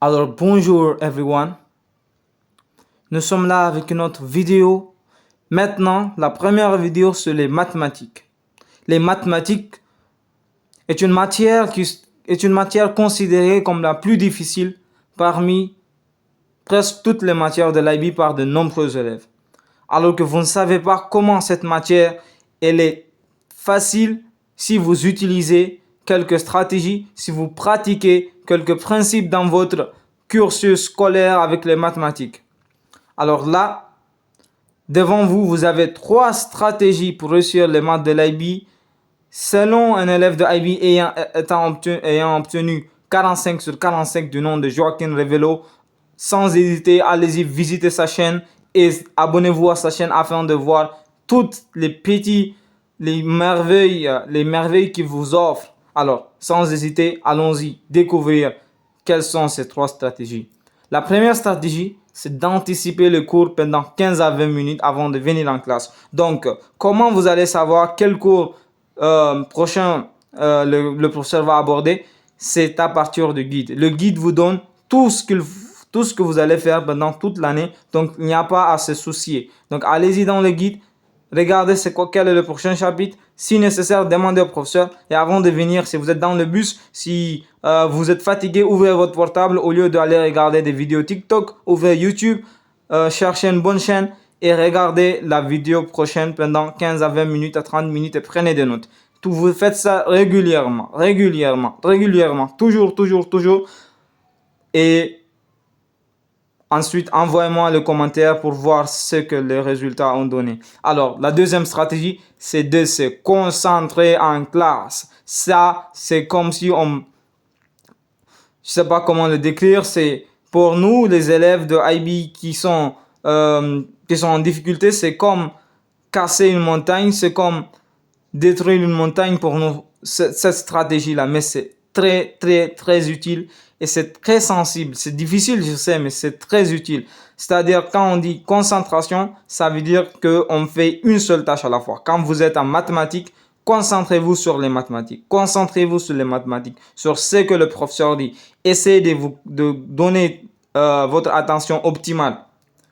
Alors bonjour everyone, nous sommes là avec une autre vidéo. Maintenant, la première vidéo sur les mathématiques. Les mathématiques est une matière considérée comme la plus difficile parmi presque toutes les matières de l'IB par de nombreux élèves. Alors que vous ne savez pas comment cette matière elle est facile si vous utilisez quelques stratégies, si vous pratiquez quelques principes dans votre cursus scolaire avec les mathématiques. Alors là, devant vous, vous avez 3 stratégies pour réussir les maths de l'IB selon un élève de IB ayant obtenu 45 sur 45 du nom de Joaquin Revelo. Sans hésiter, allez-y visiter sa chaîne et abonnez-vous à sa chaîne afin de voir toutes les merveilles qu'il vous offre. Alors, sans hésiter, allons-y découvrir quelles sont ces 3 stratégies. La première stratégie, c'est d'anticiper le cours pendant 15 à 20 minutes avant de venir en classe. Donc, comment vous allez savoir quel cours prochain le professeur va aborder? C'est à partir du guide. Le guide vous donne tout ce que vous allez faire pendant toute l'année. Donc, il n'y a pas à se soucier. Donc, allez-y dans le guide. Regardez quel est le prochain chapitre. Si nécessaire, demandez au professeur. Et avant de venir, si vous êtes dans le bus, si vous êtes fatigué, ouvrez votre portable. Au lieu d'aller regarder des vidéos TikTok, ouvrez YouTube, cherchez une bonne chaîne et regardez la vidéo prochaine pendant 15 à 20 minutes à 30 minutes et prenez des notes. Vous faites ça régulièrement, toujours. Et ensuite, envoyez-moi le commentaire pour voir ce que les résultats ont donné. Alors, la deuxième stratégie, c'est de se concentrer en classe. Ça, c'est comme si je sais pas comment le décrire, c'est pour nous, les élèves de IB qui sont en difficulté, c'est comme casser une montagne, c'est comme détruire une montagne pour nous, cette stratégie-là. Mais c'est très utile et c'est très sensible. C'est difficile, je sais, mais c'est très utile. C'est-à-dire, quand on dit concentration, ça veut dire qu'on fait une seule tâche à la fois. Quand vous êtes en mathématiques, concentrez-vous sur les mathématiques. Concentrez-vous sur les mathématiques, sur ce que le professeur dit. Essayez de donner votre attention optimale.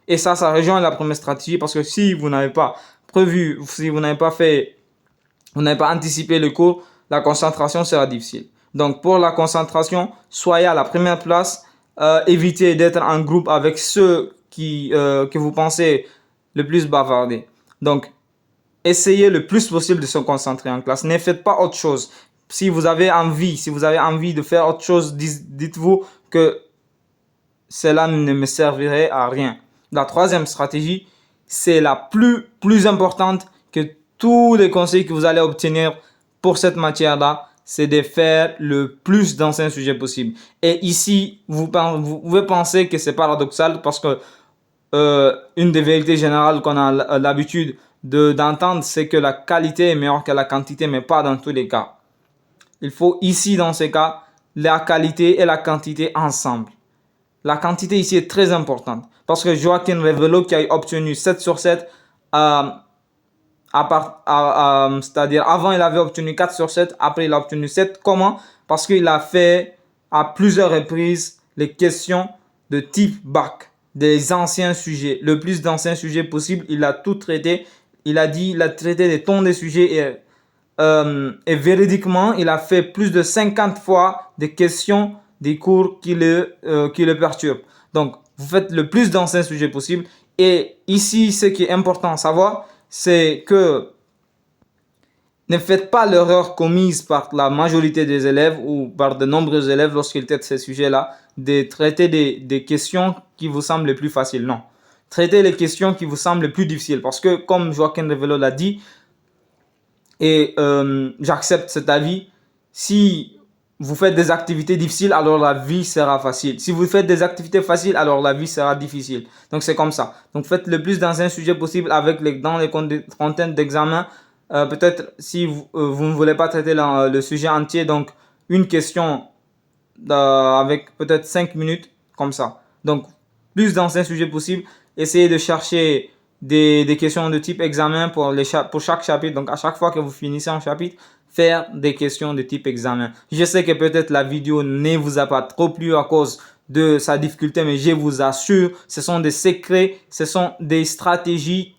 Et ça rejoint la première stratégie parce que si vous n'avez pas prévu, si vous n'avez pas anticipé le cours, la concentration sera difficile. Donc, pour la concentration, soyez à la première place. Évitez d'être en groupe avec ceux que vous pensez le plus bavarder. Donc, essayez le plus possible de se concentrer en classe. Ne faites pas autre chose. Si vous avez envie de faire autre chose, dites-vous que cela ne me servirait à rien. La troisième stratégie, c'est la plus importante que tous les conseils que vous allez obtenir pour cette matière-là, c'est de faire le plus d'anciens sujets possible. Et ici, vous pouvez penser que c'est paradoxal parce que une des vérités générales qu'on a l'habitude d'entendre, c'est que la qualité est meilleure que la quantité, mais pas dans tous les cas. Il faut ici, dans ces cas, la qualité et la quantité ensemble. La quantité ici est très importante parce que Joaquin Revelo qui a obtenu 7 sur 7, c'est-à-dire avant il avait obtenu 4 sur 7, après il a obtenu 7. Comment? Parce qu'il a fait à plusieurs reprises les questions de type bac, des anciens sujets, le plus d'anciens sujets possible. Il a tout traité. Il a traité des tonnes de sujets et véridiquement, il a fait plus de 50 fois des questions des cours qui le perturbent. Donc, vous faites le plus d'anciens sujets possible. Et ici, ce qui est important à savoir, c'est que ne faites pas l'erreur commise par la majorité des élèves ou par de nombreux élèves lorsqu'ils traitent ces sujets-là, de traiter des questions qui vous semblent les plus faciles. Non. Traitez les questions qui vous semblent les plus difficiles. Parce que, comme Joaquin Revelo l'a dit, et j'accepte cet avis, si vous faites des activités difficiles, alors la vie sera facile. Si vous faites des activités faciles, alors la vie sera difficile. Donc c'est comme ça. Donc faites le plus dans un sujet possible dans les contraintes d'examen. Peut-être si vous ne voulez pas traiter le sujet entier, donc une question avec peut-être 5 minutes, comme ça. Donc plus dans un sujet possible. Essayez de chercher des questions de type examen pour chaque chapitre. Donc, à chaque fois que vous finissez un chapitre, faire des questions de type examen. Je sais que peut-être la vidéo ne vous a pas trop plu à cause de sa difficulté, mais je vous assure, ce sont des secrets, ce sont des stratégies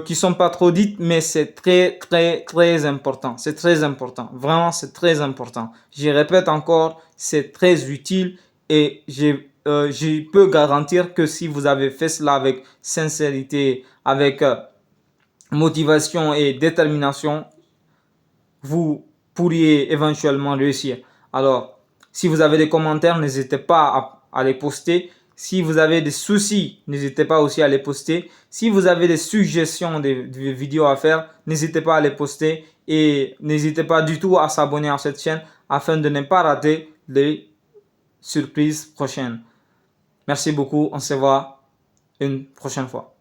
qui sont pas trop dites, mais c'est très, très, très important. C'est très important. Vraiment, c'est très important. Je répète encore, c'est très utile et je peux garantir que si vous avez fait cela avec sincérité, avec motivation et détermination, vous pourriez éventuellement réussir. Alors, si vous avez des commentaires, n'hésitez pas à les poster. Si vous avez des soucis, n'hésitez pas aussi à les poster. Si vous avez des suggestions de vidéos à faire, n'hésitez pas à les poster. Et n'hésitez pas du tout à s'abonner à cette chaîne afin de ne pas rater les surprises prochaines. Merci beaucoup. On se voit une prochaine fois.